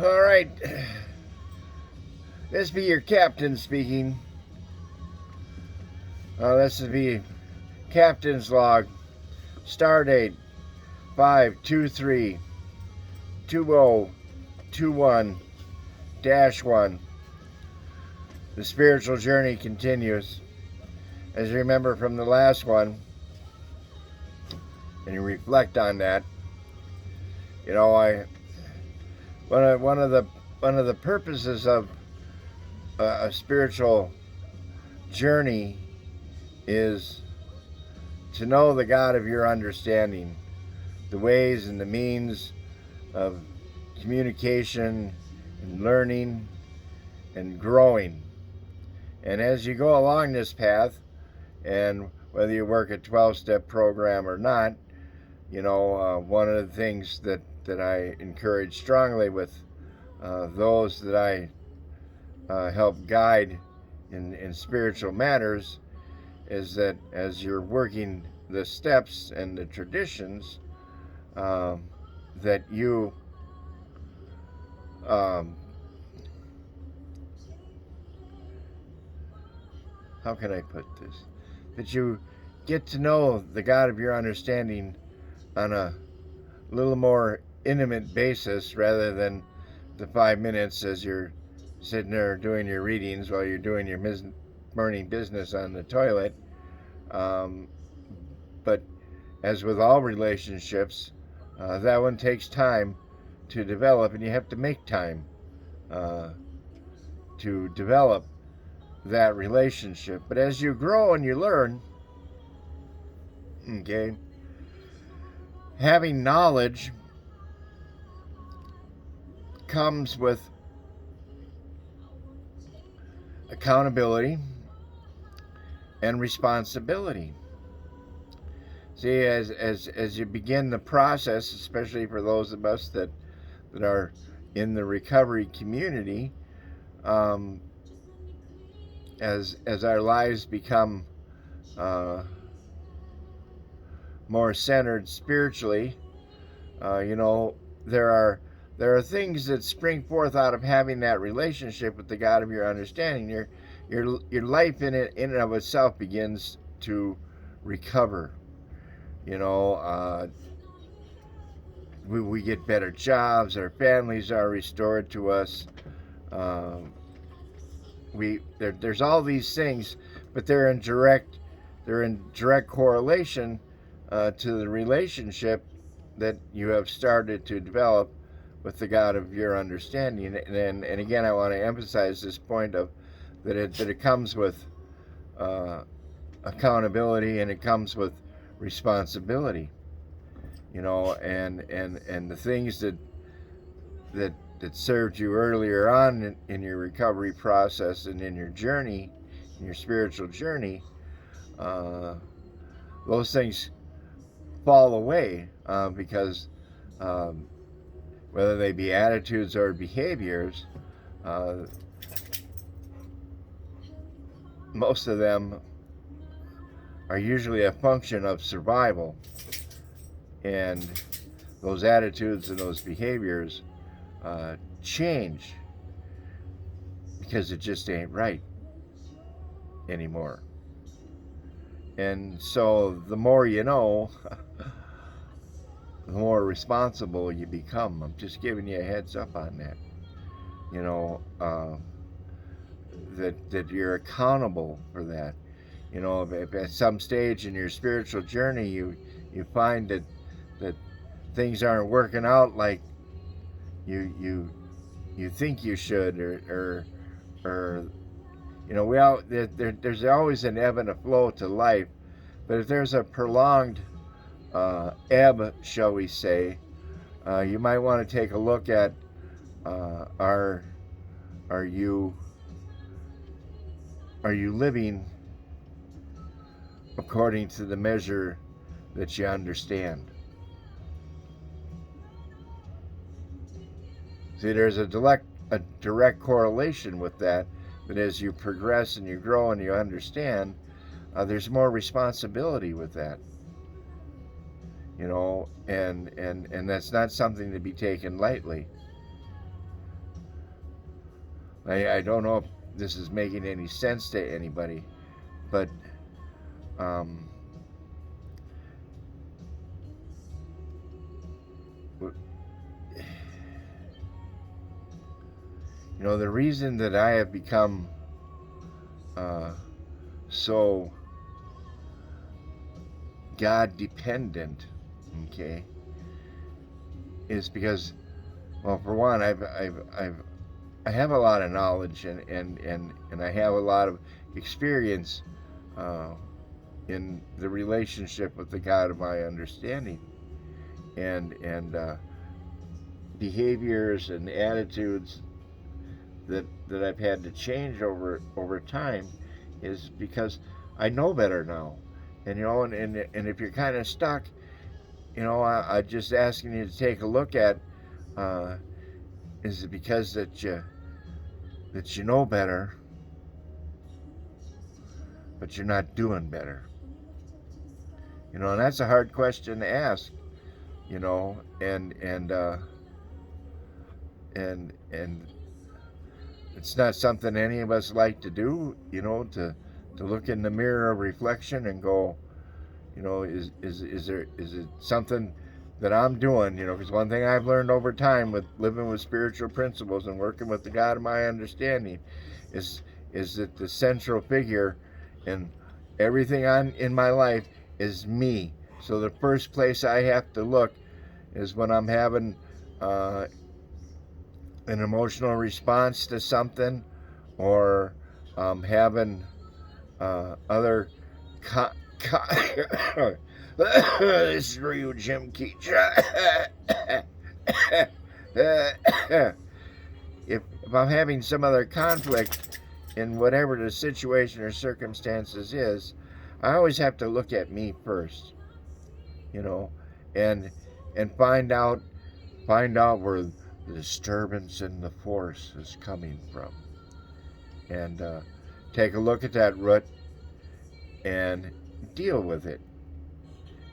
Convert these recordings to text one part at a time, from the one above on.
All right, this be your captain speaking. This will be captain's log. Stardate 523-2021-1. The spiritual journey continues. As you remember from the last one, and you reflect on that, one of the purposes of a spiritual journey is to know the God of your understanding, the ways and the means of communication and learning and growing. And as you go along this path, and whether you work a 12-step program or not, one of the things that I encourage strongly with those that I help guide in spiritual matters is that as you're working the steps and the traditions, that you how can I put this? That you get to know the God of your understanding on a little more intimate basis rather than the 5 minutes as you're sitting there doing your readings while you're doing your morning business on the toilet. But as with all relationships, that one takes time to develop, and you have to make time to develop that relationship. But as you grow and you learn, okay, having knowledge comes with accountability and responsibility. See, as you begin the process, especially for those of us that are in the recovery community, as our lives become more centered spiritually, there are things that spring forth out of having that relationship with the God of your understanding. Your life in and of itself begins to recover. We get better jobs. Our families are restored to us. There's all these things, but they're in direct correlation to the relationship that you have started to develop with the God of your understanding. And again, I want to emphasize this point of that it comes with accountability, and it comes with responsibility. And the things that served you earlier on in your recovery process and in your journey, in your spiritual journey, those things fall away because whether they be attitudes or behaviors, most of them are usually a function of survival, and those attitudes and those behaviors change because it just ain't right anymore. And so the more you know, the more responsible you become. I'm just giving you a heads up on that. That you're accountable for that. If at some stage in your spiritual journey you find that things aren't working out like you think you should, or there's always an ebb and a flow to life. But if there's a prolonged ebb, shall we say, you might want to take a look at are you living according to the measure that you understand? See, there's a direct correlation with that as you progress and you grow and you understand, there's more responsibility with that. And that's not something to be taken lightly. I don't know if this is making any sense to anybody, but um, the reason that I have become so God dependent, okay, is because, well, for one, I have a lot of knowledge and I have a lot of experience uh, in the relationship with the God of my understanding, and behaviors and attitudes that I've had to change over time is because I know better now, and if you're kind of stuck, I just asking you to take a look at, uh, is it because that you know better, but you're not doing better? And that's a hard question to ask, and it's not something any of us like to do, to look in the mirror of reflection and go, is it something that I'm doing? Because one thing I've learned over time with living with spiritual principles and working with the God of my understanding is is that the central figure in everything in my life is me. So the first place I have to look is when I'm having uh, an emotional response to something, or having other co- co- this is real Jim Keach. If I'm having some other conflict in whatever the situation or circumstances is, I always have to look at me first, you know, and and find out where the disturbance in the force is coming from, and take a look at that root and deal with it.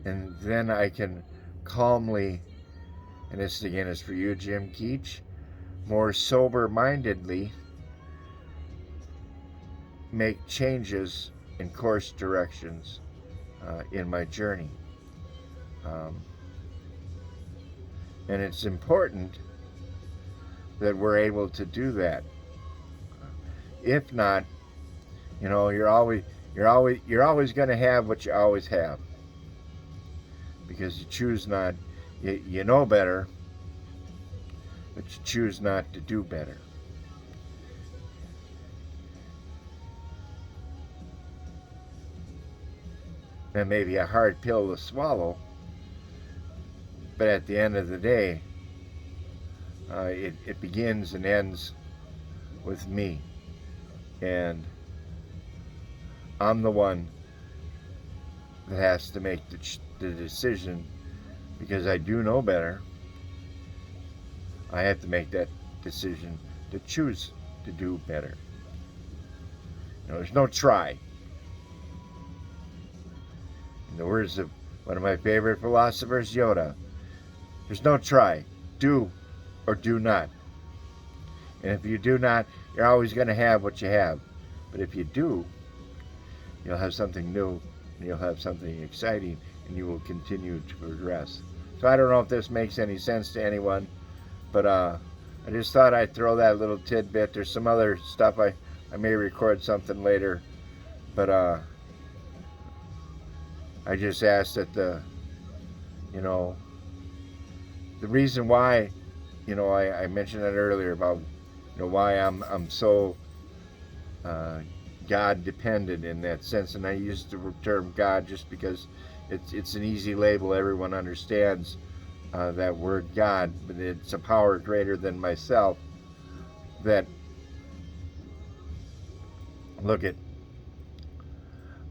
And then I can calmly, and this again is for you, Jim Keach, more sober mindedly make changes in course directions in my journey. Um, and it's important that we're able to do that. If not, you're always going to have what you always have, because you choose not. You know better, but you choose not to do better. That may be a hard pill to swallow, but at the end of the day, it begins and ends with me. And I'm the one that has to make the decision, because I do know better. I have to make that decision to choose to do better. There's no try. In the words of one of my favorite philosophers, Yoda, there's no try. Do or do not. And if you do not, you're always going to have what you have. But if you do, you'll have something new, and you'll have something exciting, and you will continue to progress. So I don't know if this makes any sense to anyone, but I just thought I'd throw that little tidbit. There's some other stuff I may record something later, but I just asked that you know the reason why, I mentioned it earlier about why I'm so God dependent in that sense, and I use the term God just because it's an easy label. Everyone understands that word God, but it's a power greater than myself. That, look at,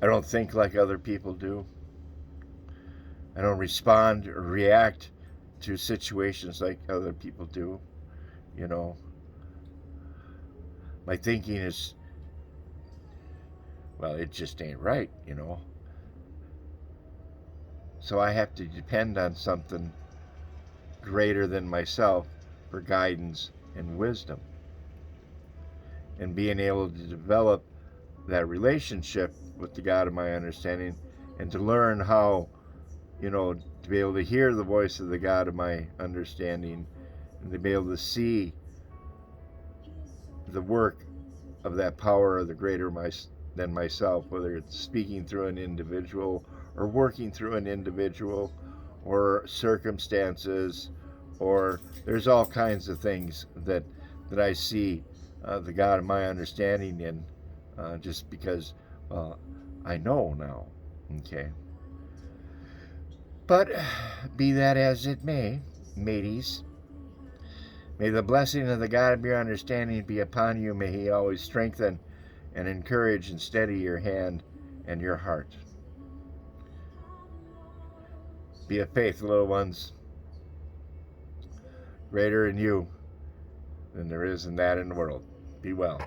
I don't think like other people do. I don't respond or react to situations like other people do. You know, my thinking is, well, it just ain't right. So I have to depend on something greater than myself for guidance and wisdom. and being able to develop that relationship with the God of my understanding, and to learn how, to be able to hear the voice of the God of my understanding, and to be able to see the work of that power of the greater than myself, whether it's speaking through an individual or working through an individual or circumstances, or there's all kinds of things that I see the God of my understanding in, just because, well, I know now. Okay. But be that as it may, mateys, may the blessing of the God of your understanding be upon you. May he always strengthen and encourage and steady your hand and your heart. Be of faith, little ones. Greater in you than there is in that in the world. Be well.